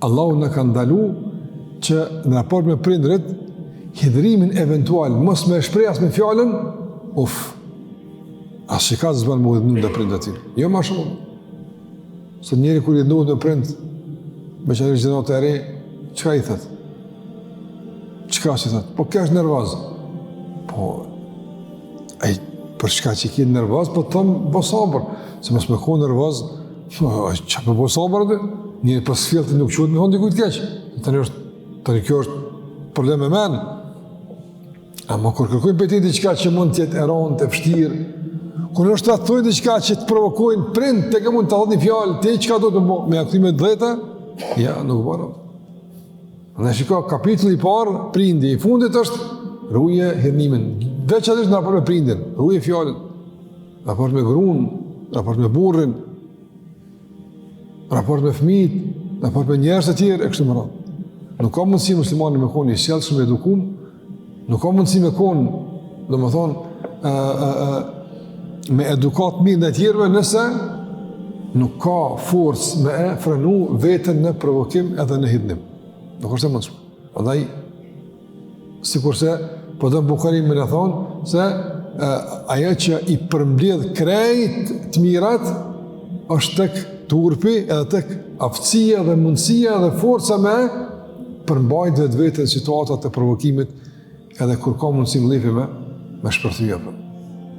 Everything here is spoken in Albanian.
Allahu në ka ndalu që në raport me prindrit, hidhrimin eventual, mos me shpreh as me fjallën, as që ka zbanë më udhënu dhe prindë atin. Jo ma shumë. Se njeri kur i udhënu dhe prind, me që nërë gjenot e re, qëka i thët? Qëka që i thët? Po kja është nervaz. Po, për çka që ki nervaz, po të thëmë, bo sabër. Se mos me ko nervaz, që me bo sabër dhe? Njëri pas fjellë të nuk qëtë me thonë dikujt keqë. Tani kjo është problem e menë. Ama kur kërkojnë për ti diqka që mund tjetë eron, të fështirë, kur është të thujnë diqka që të provokojnë prind, të ke mund të thot një fjallë, te qka do të bo, me aktimet dheta, ja, nuk bërë. Në shiko, kapitulli i parë, prindi, i fundit është ruje hirnimin. Veçanërisht në raport me prindin, ruje fjallën, raport me gruan, raport me burrin, raport me fëmijët, raport me njerëz të tjerë, e kështu me radhë. Nuk ka mundësi muslimani me konë i sjellshëm e edukum, nuk ka mundësi me konë, do më thonë, me edukat mirë në tjerëve nëse nuk ka forcë me e frenu vetën në provokim edhe në hidhnim. Nuk është e mundshme. Andaj, sikurse po dëmë Bukhari me në thonë se ajo që i përmbledh krejt të mirat është tek turpi edhe tek aftësia dhe mundësia dhe forca me përmbajt vetë vetën situatat të provokimit edhe kur ka mundësi vëllifi me shpërthyja për.